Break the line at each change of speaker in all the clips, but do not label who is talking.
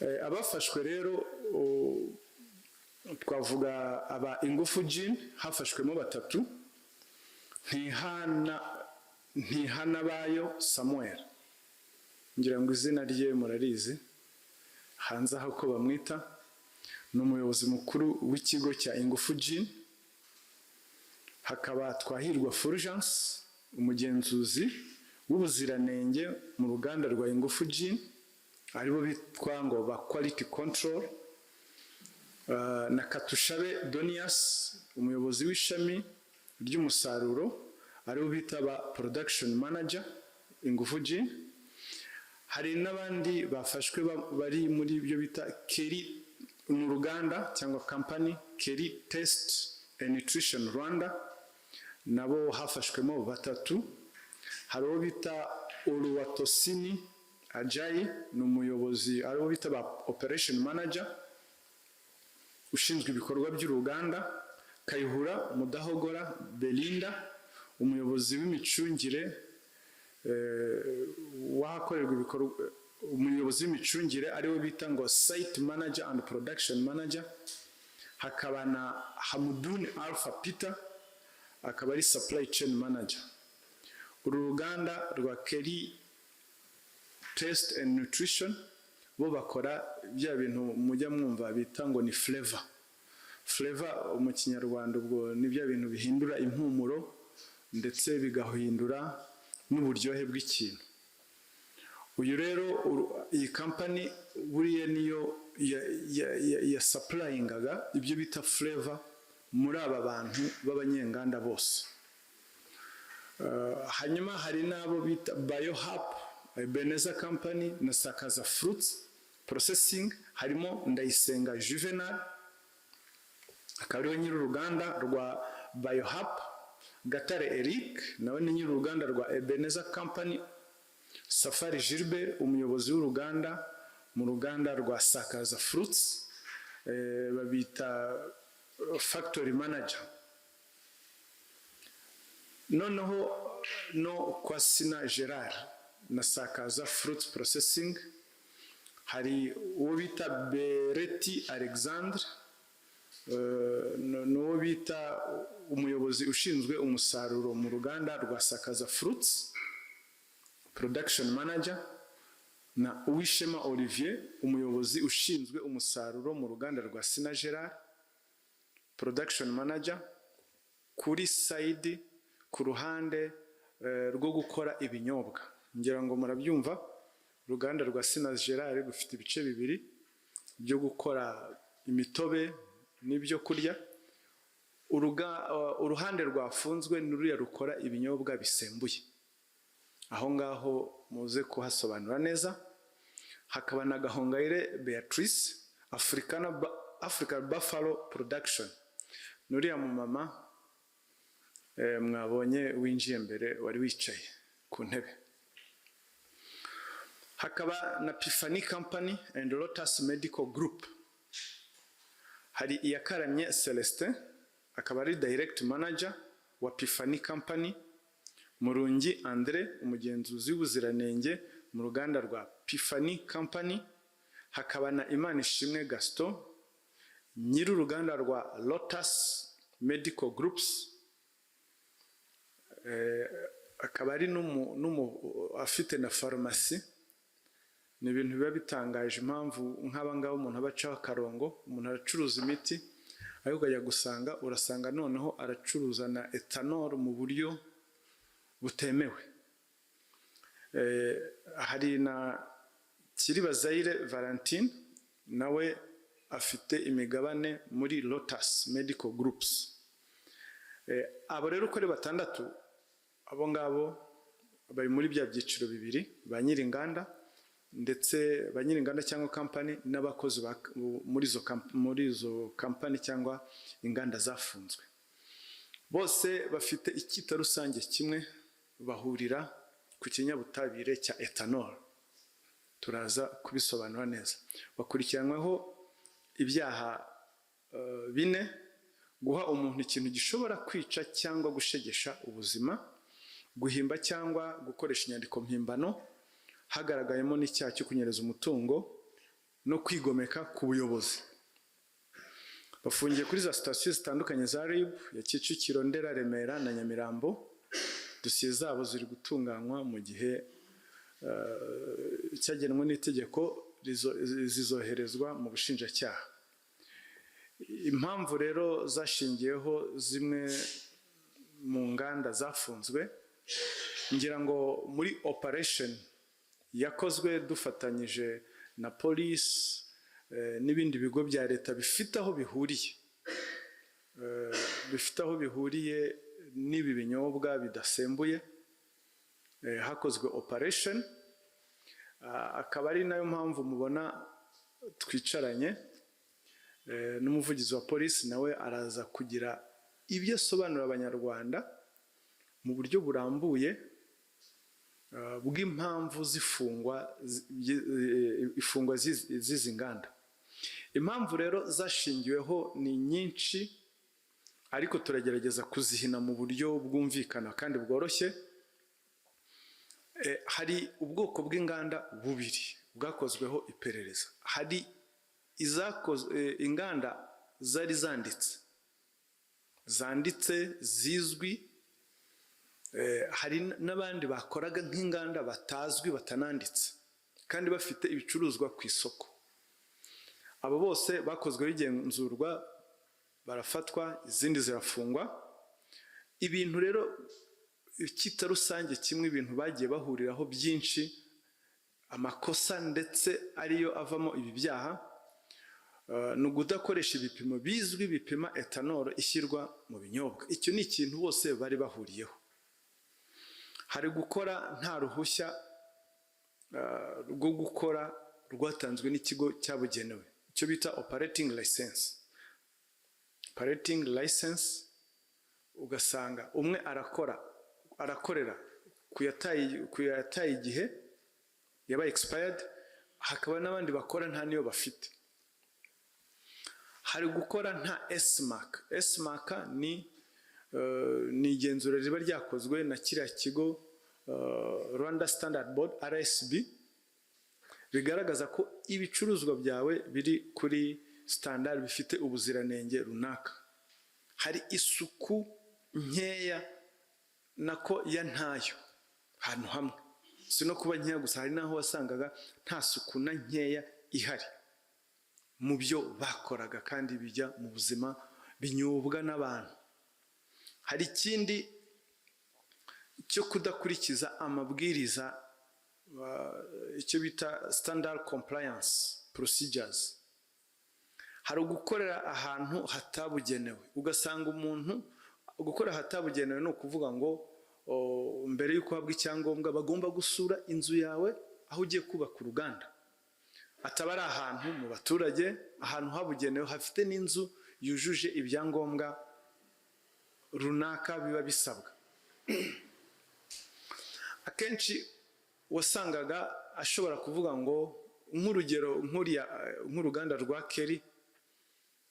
abafashwe rero twavuga aba Ingufu Jean hafashwemo 3, Ntihanabayo Samuel, ngira ngo izina rye murarizi hanze aho ko bamwita, n'umuyobozi mukuru w'ikigo cya Ingufu Jean. Hakaba Twahirwa Fulgence, umugenzuzi w'ubuziranenge mu ruganda rwa Ingufu Jean, aribo bitwa ngo ba quality control, na Katushabe Donias, umuyobozi w'ishami ry'umusaruro, aribo bita ba production manager Ingufu Jean. Hari n'abandi bafashwe bari muri ibyo bita Keri mu ruganda cyangwa company Keri Test and Nutrition Rwanda, nabo hafashwemo 3. Hari uwo bita Oluwatosini Ajayi, n'umuyobozi aribo bita ba operation manager ushinzwe ibikorwa by'uruganda. Kayihura Mudahogora Belinda, umuyobozi w'imicungire wahakorerwa ibikorwa, umuyobozi w'imicungire ariwe bita ngo site manager and production manager. Hakaba na Hamuduni Alpha Peter, akaba ari supply chain manager. Uru ruganda rwa Keri Test and Nutrition bo bakora bya bintu mujya mwumva bita ngo ni flavor mu Kinyarwanda, ubwo ni bya bintu bihindura impumuro ndetse bigahindura n'uburyohe bw'ikintu. Uyu rero iyi company buriye niyo ya supplyingaga ibyo bita flavor muri aba bantu b'abanyenganda bose. Hanyuma hari nabo bita Biohap Ebeneza Company na Sakaza Fruits Processing, harimo Ndayisenga Juvenal, akaba ari nyiri uruganda rwa Biohap. Gatare Eric nawe ni nyiri uruganda rwa Ebeneza Company. Safari Gilbert, umuyobozi w'uruganda mu ruganda rwa Sakaza Fruits, babita factory manager. Noneho no kwa Sina Gerard na Sakaza Fruits Processing hari uwo bita Bereti Alexandre, n'uwo bita umuyobozi ushinzwe umusaruro mu ruganda rwa Sakaza Fruits production manager, na Uwishema Olivier, umuyobozi ushinzwe umusaruro mu ruganda rwa Sina Gerard production manager. Kuri side ku ruhande rwo gukora ibinyobwa, ngira ngo murabyumva, uruganda rwa Sina Gerard rufite ibice bibiri byo gukora imitobe n'ibyo kurya. Uruhande rwafunzwe n'uriya rukora ibinyobwa bisembuye, aho ngaho muze kuhasobanura neza. Hakaba na Gahongayire Beatrice, African Buffalo Production, n'uriya mu mama mwabonye winjiye mbere wari wicaye ku ntebe. Hakaba na Pifani Company and Lotus Medical Group. Hari Iyakaramye Celestin, akaba ari direct manager wa Pifani Company. Murungi Andre, umugenzuzi w'ubuziranenge mu ruganda rwa Pifani Company. Hakaba na Imanishimwe Gaston, nyiri uruganda rwa Lotus Medical Groups. Akaba ari afite na farumasi. Ni ibintu biba bitangaje impamvu nk'abangabo umuntu abacaho akarongo, umuntu aracuruza imiti ariko ukajya gusanga urasanga noneho aracuruza na ethanol mu buryo butemewe. Hari na Kiribazayire Valentine, nawe afite imigabane muri Lotus Medical Groups. Abo rero uko ari 6, abo ngabo bari muri bya byiciro bibiri, ba nyir'inganda ndetse ba nyir'inganda cyangwa company n'abakozi muri izo company cyangwa inganda zafunzwe. Bose bafite icyita rusange kimwe, bahurira ku kinyabutabire cya ethanol. Turaza kubisobanura neza. Bakurikiranweho ibyaha 4: guha umuntu ikintu gishobora kwica cyangwa gushegesha ubuzima, guhimba cyangwa gukoresha inyandiko mpimbano hagaragayemo n'icyaha cyo kunyereza umutungo, no kwigomeka ku buyobozi. Bafungiye kuri za sitasiyo zitandukanye za RIB ya Kicukiro, Ndera, Remera na Nyamirambo. Dosiye zabo ziri gutunganywa mu gihe cyagenwe n'itegeko zizoherezwa mu bushinjacyaha. Impamvu rero zashingiyeho zimwe mu nganda zafunzwe, ngira ngo muri operation yakozwe dufatanyije na police n'ibindi bigo bya leta bifite aho bihuriye n'ibi binyobwa bidasembuye, hakozwe operation, akaba ari nayo mpamvu mubona twicaranye n'umuvugizi wa polisi, nawe araza kugira ibyo asobanura abanyarwanda mu buryo burambuye bw'impamvu ifungwa z'izi nganda. Impamvu rero zashingiweho ni nyinshi, ariko turagerageza kuzihina mu buryo bwumvikana kandi bworoshye. Hari ubwoko bw'inganda bubiri bwakozweho iperereza. Hari inganda zari zanditse zizwi, hari n'abandi bakoraga nk'inganda batazwi batananditse kandi bafite ibicuruzwa ku isoko. Abo bose bakozweho igenzurwa, barafatwa, izindi zirafungwa. Ibintu rero kita rusange kimwe, ibintu bagiye bahuriraho byinshi, amakosa ndetse ariyo avamo ibi byaha, ni ukudakoresha ibipimo bizwi bipima etanol ishyirwa mu binyobwa. Icyo ni ikintu bose bari bahuriyeho. Hari gukora nta ruhushya rwo gukora rwatanzwe n'ikigo cyabugenewe, icyo bita operating license. Ugasanga umwe arakorera kuyataye igihe yaba expired, hakaba n'abandi bakora nta niyo bafite. Hari gukora nta S-mark ni igenzura riba ryakozwe na kiriya kigo Rwanda Standard Board RSB, bigaragaza ko ibicuruzwa byawe biri kuri standard, bifite ubuziranenge runaka. Hari isuku nkeya nako ya ntayo ahantu hamwe, si no kuba nkeya gusa, hari n'aho wasangaga nta suku na nkeya ihari mu byo bakoraga kandi bijya mu buzima binyobwa n'abantu. Hari ikindi cyo kudakurikiza amabwiriza, icyo bita standard compliance procedures. Hari gukorera ahantu hatabugenewe, ugasanga umuntu gukora hatabugenewe ni ukuvuga ngo mbere y'uko habwa icyangombwa bagomba gusura inzu yawe aho ugiye kubaka uruganda, ataba ari ahantu mu baturage, ahantu habugenewe hafite n'inzu yujuje ibyangombwa runaka biba bisabwa. Akenshi wasangaga ashobora kuvuga ngo, nk'urugero nk'uruganda rwa Kelly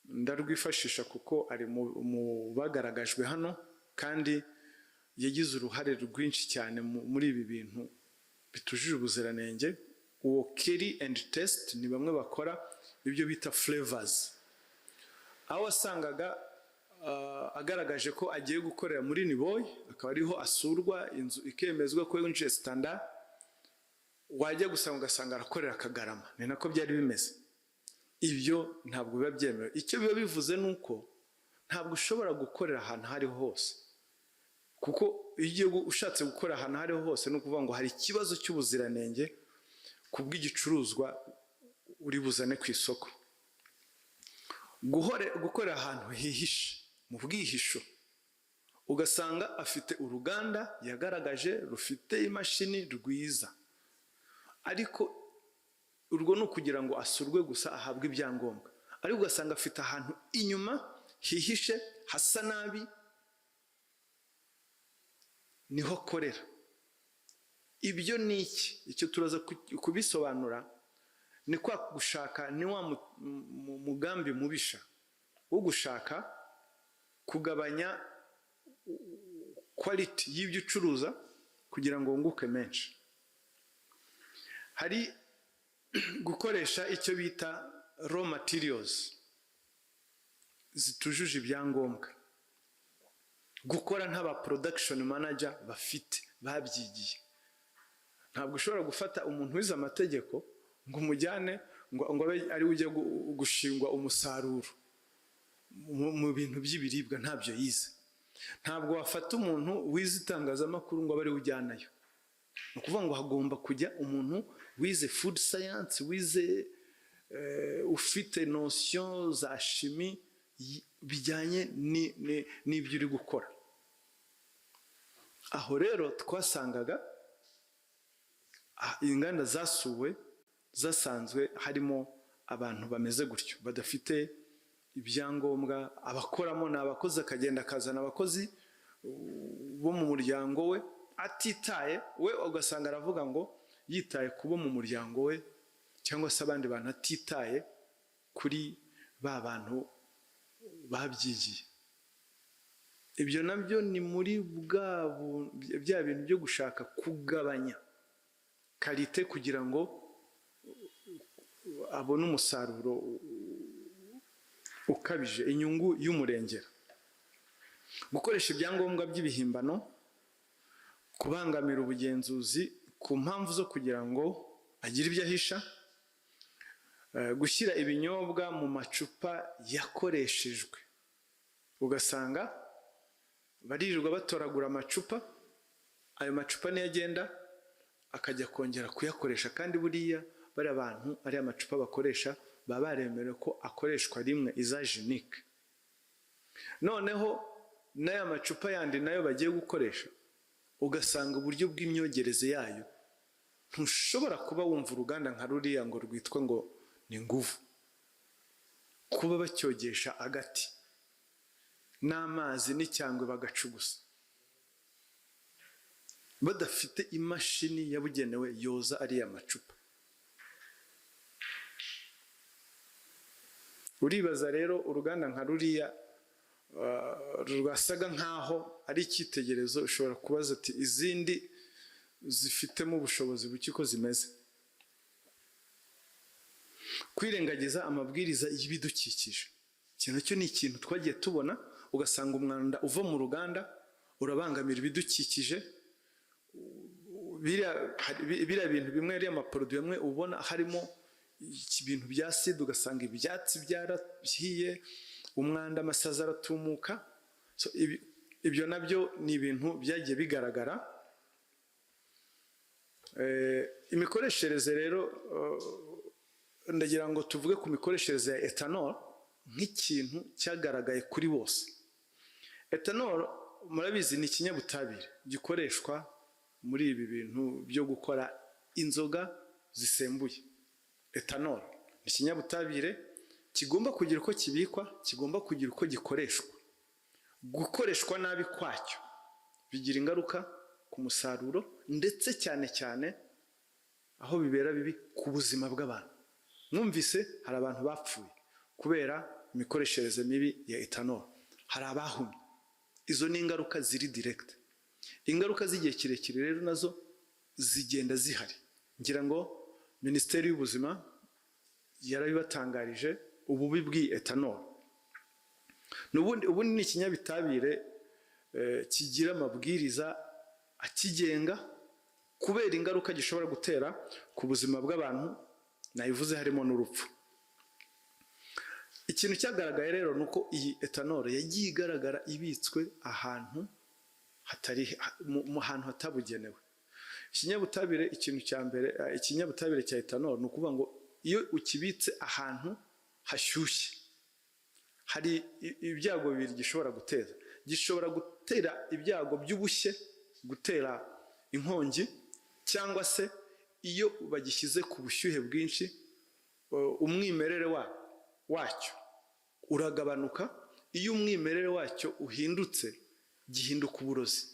ndarwifashisha kuko ari mu bagaragajwe hano kandi yagize uruhare rwinshi cyane muri ibi bintu bitujuje ubuziranenge. Uwo Kelly and Test ni bamwe bakora ibyo bita flavors, aho wasangaga agaragaje ko agiye gukorera muri Niboy, akaba ariho asurwa, inzu ikemezwa ko yujuje standard, wajya gusanga ugasanga arakorera Kagarama. Ni nako byari bimeze. Ibyo ntabwo biba byemewe. Icyo biba bivuze nuko ntabwo ushobora gukorera ahantu hariho hose, kuko iyo ushatse gukora ahantu hariho hose ni ukuvuga ngo hari ikibazo cy'ubuziranenge ku bw'igicuruzwa uri buzane ku isoko. Gukorera ahantu hihishe mu bwihisho, ugasanga afite uruganda yagaragaje rufite imashini rwiza, ariko urwo ni ukugira ngo asurwe gusa ahabwe ibyangombwa, ariko ugasanga afite ahantu inyuma hihishe hasa nabi, niho akorera. Ibyo ni iki? Icyo turaza kubisobanura. Ni kwa gushaka, ni wa mugambi mubisha wo gushaka kugabanya quality y'ibyo ucuruza kugira ngo wunguke menshi. Hari gukoresha icyo bita raw materials zitujuje ibyangombwa, gukora nk'aba production manager bafite babyigiye. Ntabwo ushobora gufata umuntu wize amategeko ngo umujyane ngo ari ujye gushingwa umusaruro mu bintu by'ibiribwa, ntabyo yize. Ntabwo wafata umuntu wize itangazamakuru ngo bari ujyanayo. Ni ukuvuga ngo hagomba kujya umuntu wize food science, wize ufite notion za chimie bijyanye n'ibyo uri gukora. Aho rero twasangaga inganda zasuwe zasanzwe harimo abantu bameze gutyo, badafite ibyangombwa. Abakoramo ni abakozi, akagenda akazana abakozi bo mu muryango we atitaye, we ugasanga aravuga ngo yitaye kubo mu muryango we cyangwa se abandi bantu, atitaye kuri ba bantu babyigiye. Ibyo nabyo ni muri bya bintu byo gushaka kugabanya karite kugira ngo abone umusaruro ukabije, inyungu y'umurengera. Gukoresha ibyangombwa by'ibihimbano, kubangamira ubugenzuzi ku mpamvu zo kugira ngo agire ibyo ahisha, gushyira ibinyobwa mu macupa yakoreshejwe. Ugasanga baririrwa batoragura amacupa, ayo macupa niyo agenda akajya kongera kuyakoresha, kandi buriya bari abantu ari amacupa bakoresha baba baremerewe ko akoreshwa rimwe, izajenike. Noneho n'aya macupa yandi nayo bagiye gukoresha, ugasanga uburyo bw'imyogereze yayo ntushobora kuba wumva uruganda nka ruriya ngo rwitwa ngo ni Nguvu, kuba bacyogesha agati n'amazi n'icyangwe bagacugusa, badafite imashini yabugenewe yoza ariya macupa. Uribaza rero uruganda nka ruriya rwasaga nkaho ari icyitegererezo, ushobora kubaza ati izindi zifitemo ubushobozi buki ko zimeze? Kwirengagiza amabwiriza y'ibidukikije, ikintu cyo ni ikintu twagiye tubona, ugasanga umwanda uva mu ruganda urabangamira ibidukikije. Biriya bintu bimwe, ariya amaproduit amwe ubona harimo ibintu bya sida, ugasanga ibyatsi byarahiye, umwanda, amasazi aratumuka. Ibyo nabyo ni ibintu byagiye bigaragara. Imikoreshereze rero, ndagira ngo tuvuge ku mikoreshereze ya ethanol nk'ikintu cyagaragaye kuri bose. Ethanol murabizi ni ikinyabutabire gikoreshwa muri ibi bintu byo gukora inzoga zisembuye. Ethanol ni ikinyabutabire kigomba kugira uko kibikwa, kigomba kugira uko gikoreshwa. Gukoreshwa nabi kwacyo bigira ingaruka ku musaruro, ndetse cyane cyane aho bibera bibi ku buzima bw'abantu. Mwumvise hari abantu bapfuye kubera imikoreshereze mibi ya ethanol, hari abahumye. Izo ni ingaruka ziri direct. Ingaruka z'igihe kirekire rero nazo zigenda zihari. Ngira ngo Minisiteri y'Ubuzima yarabibatangarije ububi bw'iyi ethanol. Ubundi ni ikinyabitabire kigira amabwiriza akigenga kubera ingaruka gishobora gutera ku buzima bw'abantu, nayivuze harimo n'urupfu. Ikintu cyagaragaye rero nuko iyi ethanol yagiye igaragara ibitswe ahantu hatabugenewe. Ikinyabutabire, ikintu cya mbere, ikinyabutabire cya ethanol ni ukuvuga ngo iyo ukibitse ahantu hashyushye, hari ibyago bibiri gishobora guteza. Gishobora gutera ibyago by'ubushye, gutera inkongi, cyangwa se iyo bagishyize ku bushyuhe bwinshi, umwimerere wacyo uragabanuka. Iyo umwimerere wacyo uhindutse, gihinduka uburozi.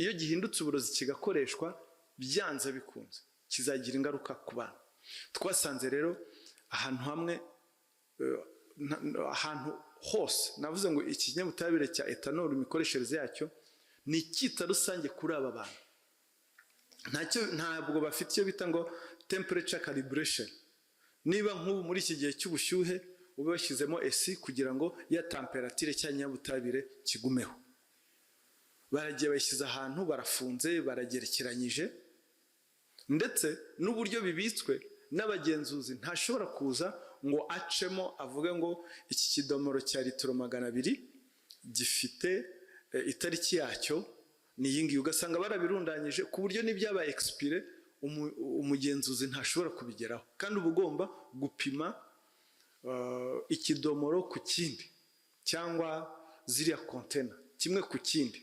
Iyo gihindutse uburozi kigakoreshwa, byanze bikunze kizagira ingaruka ku bantu. Twasanze rero ahantu hamwe, ahantu hose, navuze ngo ikinyabutabire cya ethanol imikoreshereze yacyo ni icyita rusange kuri aba bantu. Ntabwo bafite icyo bita ngo temperature calibration. Niba nk'ubu muri iki gihe cy'ubushyuhe ube washyizemo esi kugira ngo ya temperature cy'inyabutabire kigumeho. Baragiye bayishyize ahantu, barafunze, baragerekeranyije, ndetse n'uburyo bibitswe n'abagenzuzi ntashobora kuza ngo acemo avuge ngo iki kidomoro cya litiro 200 gifite itariki yacyo ni iyi ngiyi, ugasanga barabirundanyije ku buryo n'ibyaba expire umugenzuzi ntashobora kubigeraho, kandi uba ugomba gupima ikidomoro ku kindi cyangwa ziriya container kimwe ku kindi.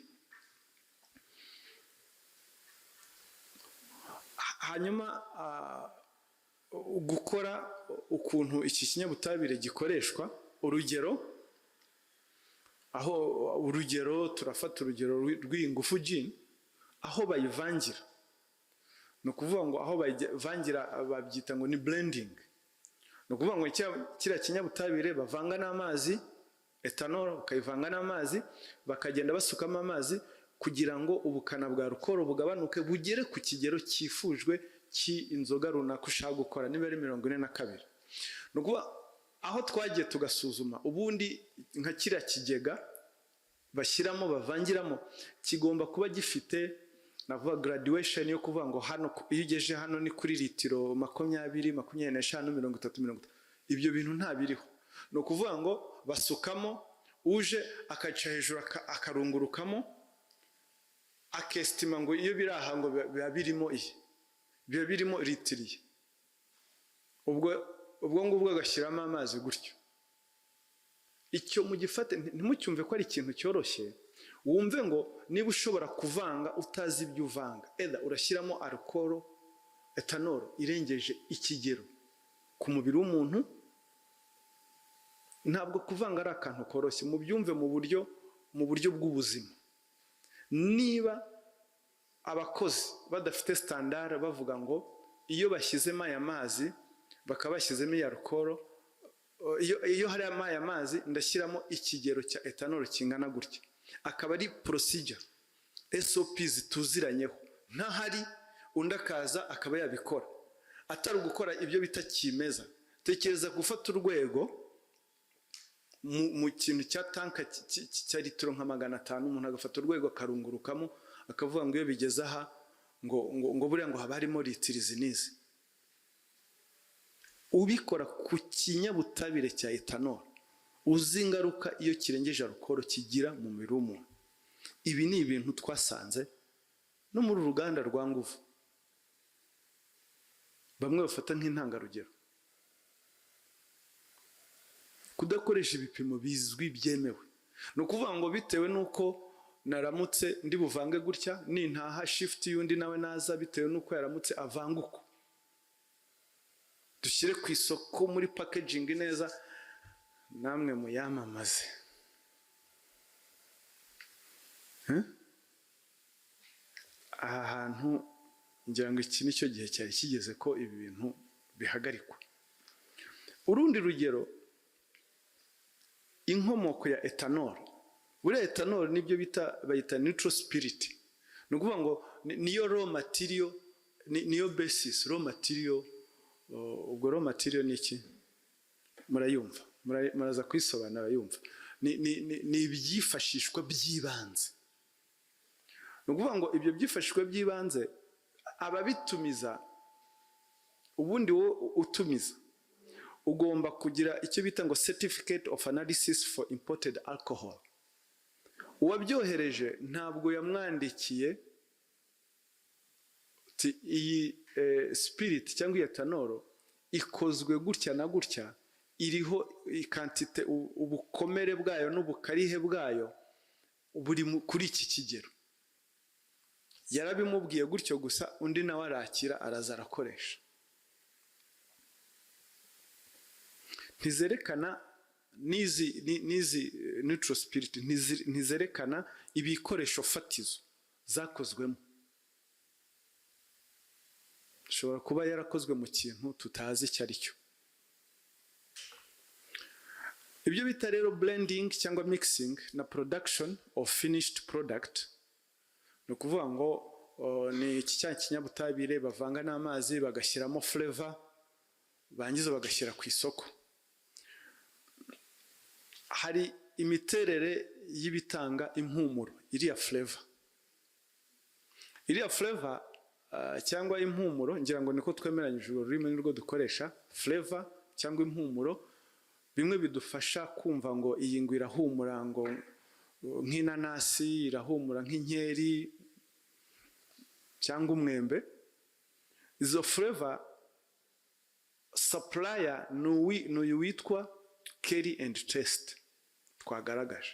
Hanyuma gukora ukuntu iki kinyabutabire gikoreshwa, urugero turafata urugero rw'ingufu gin, aho bayivangira, ni ukuvuga ngo aho bayivangira babyita ngo ni blending. Ni ukuvuga ngo kiriya kinyabutabire bavanga n'amazi, ethanol bakayivanga n'amazi, bakagenda basukamo amazi kugira ngo ubukana bwa alcohol bugabanuke bugere ku kigero cyifujwe cy'inzoga runaka ushaka gukora, niba ari 42. Ni ukuvuga aho twagiye tugasuzuma, ubundi nka kiriya kigega bashyiramo bavangiramo kigomba kuba gifite navuga graduation yo kuvuga ngo hano iyo ugeje hano ni kuri litiro 20, 25, 30. Ibyo bintu nta biriho. Ni ukuvuga ngo basukamo, uje akaca hejuru akarungurukamo, akestima ngo iyo biri aha ngo biba birimo litiriye, ubwo ngubwo agashyiramo amazi gutyo. Icyo mugifate, ntimucyumve ko ari ikintu cyoroshye, wumve ngo niba ushobora kuvanga utazi ibyo uvanga, urashyiramo alcohol, ethanol irengeje ikigero ku mubiri w'umuntu. Ntabwo kuvanga ari akantu koroshye, mubyumve mu buryo bw'ubuzima. Niba abakozi badafite standard bavuga ngo iyo bashyizemo aya mazi bakaba bashyizemo iya alcohol, iyo hari aya mazi ndashyiramo ikigero cya ethanol kingana gutya, akaba ari procedure SOPs tuziranyeho, ntahari undi akaza akaba yabikora, atari gukora ibyo bita kimeza. Tekereza gufata urwego mu kintu cya tanka cya litiro nka 500, umuntu agafata urwego akarungurukamo akavuga ngo iyo bigeze aha ngo buriya ngo haba harimo litiro izi. Ubikora ku kinyabutabire cya ethanol uzi ingaruka iyo kirengeje alcohol kigira mu mubiri w'umuntu. Ibi ni ibintu twasanze no muri uruganda rwa Nguvu, bamwe bafata nk'intangarugero. Kudakoresha ibipimo bizwi byemewe, ni ukuvuga ngo bitewe n'uko naramutse ndi buvange gutya, nintaha shift y'undi nawe naza bitewe n'uko yaramutse avanga uko, dushyire ku isoko muri packaging neza, namwe muyamamaze. Aha hantu ngira ngo iki nicyo gihe cyari kigeze ko ibi bintu bihagarikwa. Urundi rugero, inkomoko ya ethanol. Buriya ethanol nibyo bayita neutral spirit. Ni ukuvuga ngo niyo raw material, niyo basis, raw material. Ubwo raw material ni iki? Murayumva, muraza kwisobanura yumva. Ni ibyifashishwa by'ibanze. Ni ukuvuga ngo ibyo byifashishwa by'ibanze ababitumiza, ubundi wo utumiza ugomba kugira icyo bita ngo certificate of analysis for imported alcohol. Uwabyohereje ntabwo yamwandikiye iyi spirit cyangwa ethanol ikozwe gutya na gutya, iriho ikantite, ubukomere bwayo n'ubukarihe bwayo buri kuri iki kigero. Yarabimubwiye gutyo gusa, undi nawe arakira araza arakoresha. Ntizerekana nizi neutral spirit, ntizerekana ibikoresho fatizo zakozwemo. Shobora kuba yarakozwe mu kintu tutazi icyo ari cyo. Ibyo bita rero blending cyangwa mixing na production of finished product, ni ukuvuga ngo ni iki cya kinyabutabire bavanga n'amazi bagashyiramo flavor bangiza bagashyira ku isoko. Hari imiterere y'ibitanga impumuro iriya flavor. Iriya flavor cyangwa impumuro ngira ngo niko twemeranyije ururimi nirwo dukoresha, flavor cyangwa impumuro, bimwe bidufasha kumva ngo iyi ngo irahumura ngo nk'inanasi, irahumura nk'inkeri cyangwa umwembe. Izo flavor supplier n'uyu witwa Kelly and Taste twagaragaje,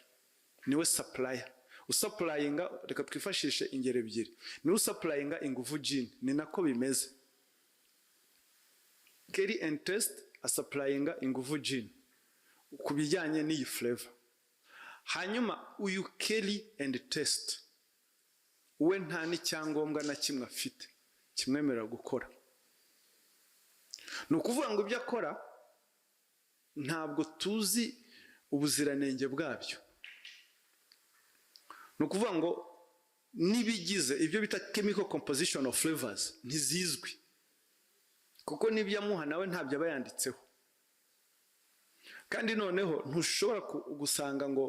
niwe supplier. Usupplyinga, reka twifashishe ingero ebyiri, niwe usupplyinga ingufu gin, ni nako bimeze. Kelly and Taste asupplyinga ingufu gin ku bijyanye n'iyi flavor. Hanyuma uyu Kelly and Taste we nta n'icyangombwa na kimwe afite kimwemerera gukora. Ni ukuvuga ngo ibyo akora ntabwo tuzi ubuziranenge bwabyo. Ni ukuvuga ngo n'ibigize ibyo bita chemical composition of flavors ntizizwi, kuko n'ibyo amuha nawe ntabyo aba yanditseho. Kandi noneho ntushobora gusanga ngo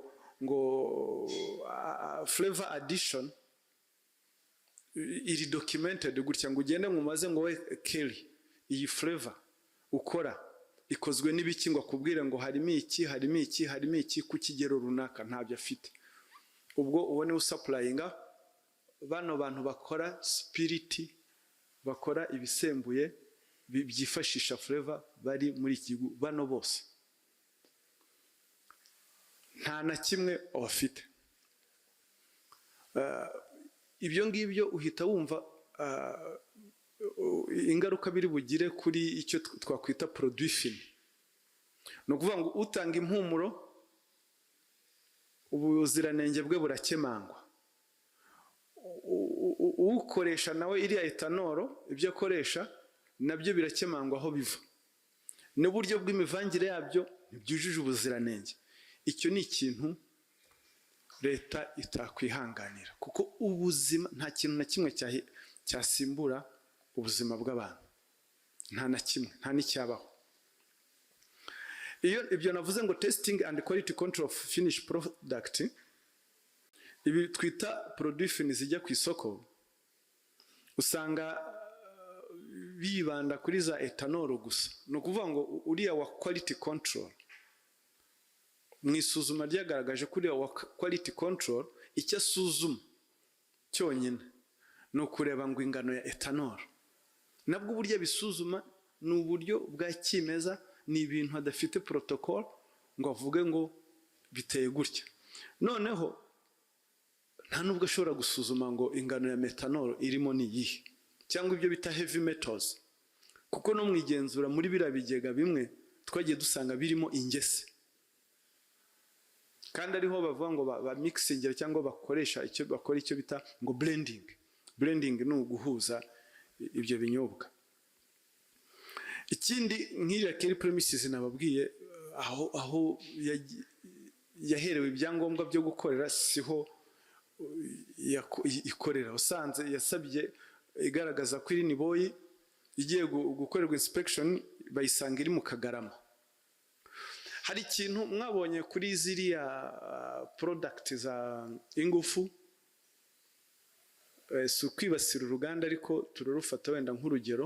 flavor addition iri documented gutya ngo ugende mumaze ngo we Kelly iyi flavor ukora ikozwe n'ibiki ngo akubwire ngo harimo iki ku kigero runaka, ntabyo afite. Ubwo ubone usupplyinga bano bantu bakora spirit, bakora ibisembuye byifashisha flavor bari muri iki gihugu, bano bose nta na kimwe abafite. Ibyo ngibyo uhita wumva ingaruka biri bugire kuri icyo twakwita produit fini. Ni ukuvuga ngo utanga impumuro ubuziranenge bwe burakemangwa, ukoresha nawe iriya etanoro ibyo akoresha nabyo birakemangwa aho biva, n'uburyo bw'imivangire yabyo ntibyujuje ubuziranenge. Icyo ni ikintu leta itakwihanganira, kuko ubuzima nta kintu na kimwe cyasimbura ubuzima bw'abantu, nta na kimwe, nta n'icyabaho. Iyo ibyo navuze ngo testing and quality control of finished product, ibi twita produit fini zijya ku isoko, usanga bibanda kuri za etanoro gusa. Ni ukuvuga ngo uriya wa quality control mu isuzuma ryagaragaje kuri wa quality control icyo asuzuma cyonyine ni ukureba ngo ingano ya etanoro. Nabwo uburyo bisuzuma ni uburyo bwa kimeza, ni ibintu hadafite protocol ngo avuge ngo biteye gutya. Noneho nta nubwo ashobora gusuzuma ngo ingano ya metanol irimo ni iyihe, cyangwa ibyo bita heavy metals, kuko no mwigenzura muri biriya bigega bimwe twagiye dusanga birimo ingese, kandi ariho bavuga ngo ba mixing cyangwa bakoresha icyo bita ngo blending. Blending ni uguhuza ibyo binyobwa. Ikindi nk'iriya Kelly Premises nababwiye, aho yaherewe ibyangombwa byo gukorera siho ikorera. Usanze yasabye igaragaza ko iri niboyi igiye gukorerwa inspection bayisanga iri mu Kagarama. Hari ikintu mwabonye kuri ziriya product za ingufu, si ukwibasira uruganda ariko turarufata wenda nk'urugero,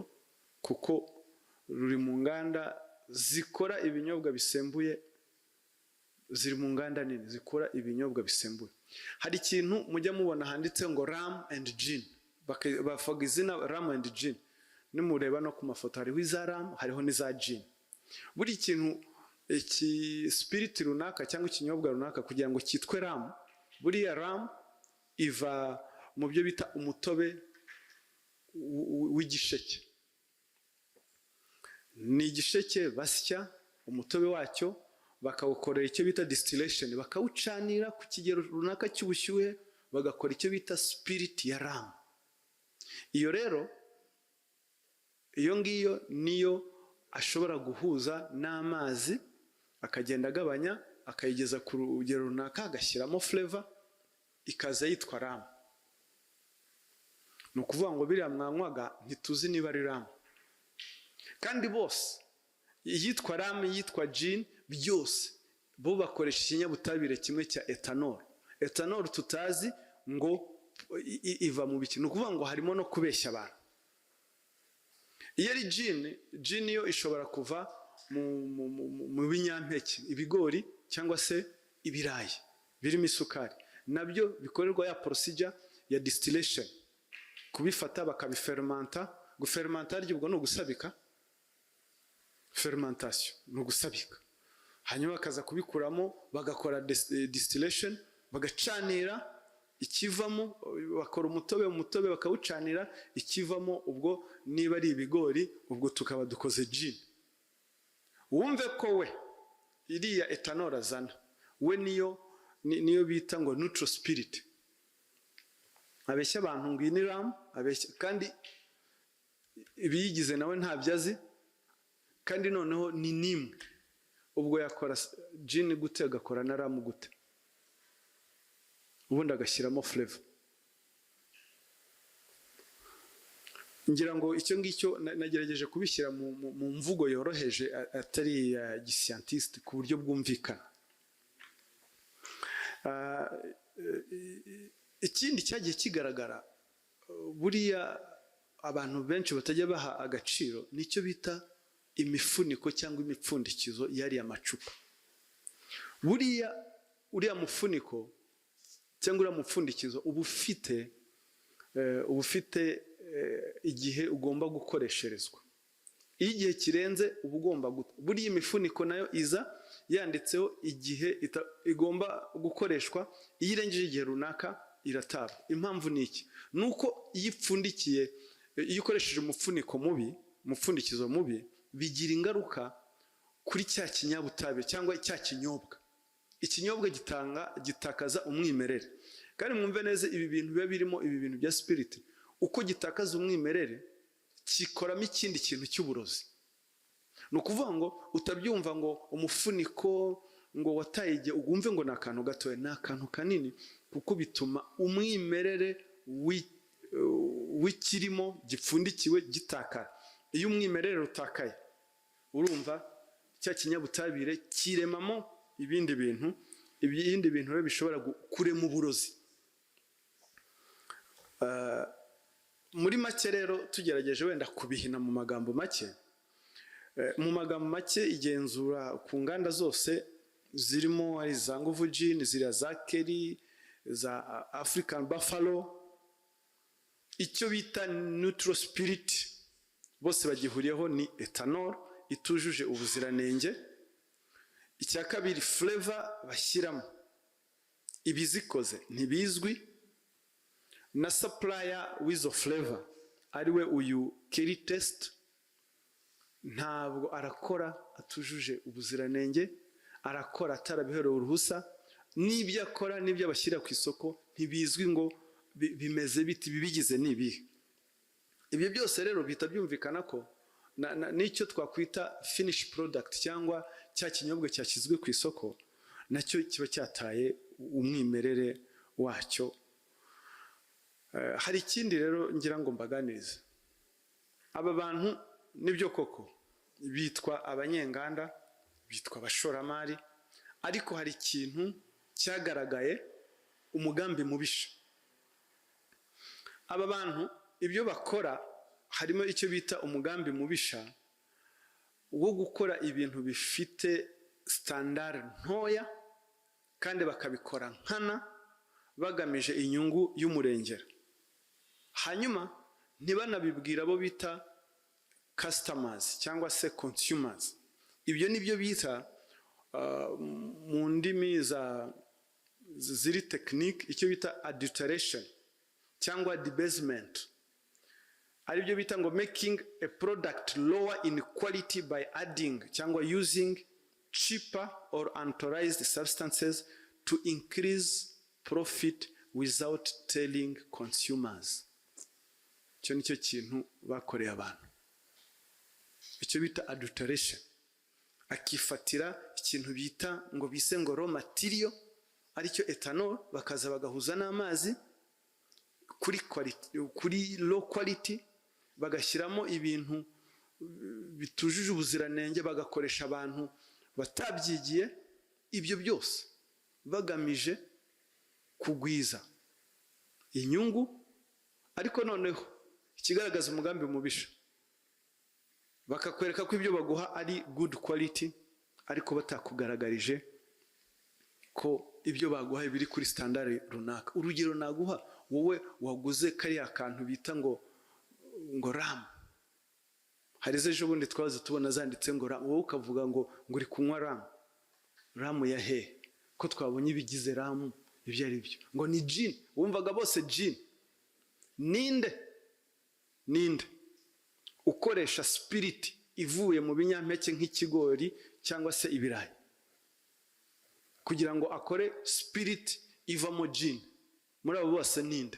kuko ruri mu nganda zikora ibinyobwa bisembuye, ziri mu nganda nini zikora ibinyobwa bisembuye. Hari ikintu mujya mubona handitse ngo rum and gin, bavuga izina rum and gin, nimureba no ku mafoto hariho iza rum hariho n'iza gin. Buri kintu iki spirit runaka cyangwa ikinyobwa runaka kugira ngo cyitwe rum, buriya rum iva mu byo bita umutobe w'igisheke. Ni igisheke basya umutobe wacyo bakawukorera icyo bita distillation, bakawucanira ku kigero runaka cy'ubushyuhe bagakora icyo bita spirit ya rum. Iyo rero iyo ngiyo niyo ashobora guhuza n'amazi akagenda agabanya akayigeza ku rugero runaka agashyiramo flavor ikaza yitwa rum.
ni ukuvuga ngo biriya mwanywaga ntituzi niba ari ramu, kandi bose iyitwa ramu iyitwa gin byose bo bakoresha ikinyabutabire kimwe cya etanol. Etanol tutazi ngo iva mu biki, ni ukuvuga ngo harimo no kubeshya abantu. Iyo ari gin yo ishobora kuva mu binyampeke, ibigori cyangwa se ibirayi birimo isukari, nabyo bikorerwa ya procedure ya distillation, kubifata bakabifermenta. Gufermenta ariko ubwo ni ugusabika, fermentation ni ugusabika, hanyuma bakaza kubikuramo bagakora distillation, bagacanira ikivamo, bakora umutobe bakawucanira, ikivamo ubwo niba ari ibigori ubwo tukaba dukoze gin. Wumve ko we iriya etanol azana we niyo bita ngo neutral spirit. Abeshya abantu ngo ni ram, abeshya kandi ibiyigize nawe ntabyazi, kandi noneho ni nimwe. Ubwo yakora gin gute agakora na ram gute, ubundi agashyiramo flavor. Ngira ngo icyo ngicyo nagerageje kubishyira mu mvugo yoroheje atari ya giscientiste ku buryo bwumvikana. Ikindi cyagiye kigaragara buriya abantu benshi batajya baha agaciro nicyo bita imifuniko cyangwa imipfundikizo yari amacupa. Buriya uriya mufuniko cyangwa uriya mupfundikizo uba ufite igihe ugomba gukoresherezwa. Iyo igihe kirenze uba ugomba buriya imifuniko nayo iza yanditseho igihe igomba gukoreshwa. Iyo irengeje igihe runaka iratabwa. Impamvu ni iki? Nuko iyo ipfundikiye, iyo ukoresheje umupfundikizo mubi bigira ingaruka kuri cya kinyabutabire cyangwa cya kinyobwa. Ikinyobwa gitakaza umwimerere. Kandi mwumve neza ibi bintu biba birimo ibi bintu bya spirit, uko gitakaza umwimerere kikoramo ikindi kintu cy'uburozi. Ni ukuvuga ngo utabyumva ngo umufuniko ngo wataye igihe, ugumve ngo ni akantu gatoya, ni akantu kanini, kuko bituma umwimerere w'ikirimo gipfundikiwe gitakara. Iyo umwimerere utakaye, urumva cya kinyabutabire kiremamo ibindi bintu rero bishobora kurema uburozi. Muri make rero tugerageje wenda kubihina mu magambo make, igenzura ku nganda zose zirimo ari za Nguvu Gin, ziriya za Kelly, za African Buffalo, icyo bita neutral spirit bose bagihuriyeho ni etanol itujuje ubuziranenge. Icya kabiri, flavor bashyiramo ibizikoze ntibizwi, na supplier w'izo flavor ariwe uyu Kelly Test ntabwo arakora atujuje ubuziranenge, arakora atarabiherewe uruhusa. N'ibyo akora n'ibyo abashyira ku isoko ntibizwi ngo bimeze biti, bibigize nibihe. Ibyo byose rero bihita byumvikana ko n'icyo twakwita finish product cyangwa cya kinyobwa cyashyizwe ku isoko nacyo kiba cyataye umwimerere wacyo. Hari ikindi rero ngira ngo mbaganirize. Aba bantu nibyo koko bitwa abanyenganda, bitwa abashoramari, ariko hari ikintu cyagaragaye, umugambi mubisha. Aba bantu ibyo bakora harimo icyo bita umugambi mubisha wo gukora ibintu bifite standard ntoya kandi bakabikora nkana bagamije inyungu y'umurengera, hanyuma ntibanabibwira abo bita customers cyangwa se consumers. Ibyo nibyo bita mu ndimi ziri technique icyo bita adulteration cyangwa debasement, aribyo bita ngo making a product lower in quality by adding cyangwa using cheaper or unauthorized substances to increase profit without telling consumers. Icyo nicyo kintu bakoreye abantu, icyo bita adulteration. Akifatira ikintu bita ngo bise ngo raw material aricyo ethanol, bakaza bagahuza n'amazi kuri low quality, bagashyiramo ibintu bitujuje ubuziranenge, bagakoresha abantu batabyigiye, ibyo byose bagamije kugwiza inyungu. Ariko noneho ikigaragaza umugambi mubisha, bakakwereka ko ibyo baguha ari good quality, ariko batakugaragarije ko ibyo baguha biri kuri standard runaka. Urugero naguha, wowe waguze kariya kantu bita ngo RAM, hari ejo bundi twaze tubona zanditse ngo RAM, wowe ukavuga ngo uri kunywa RAM ya he, ko twabonye ibigize RAM ibyo ari byo, ngo ni gin. Wumvaga bose gin. Ninde ukoresha spirit ivuye mu binyampeke nk'ikigori cyangwa se ibirayi kugira ngo akore spirit ivamo gin? Muri abo bose ninde?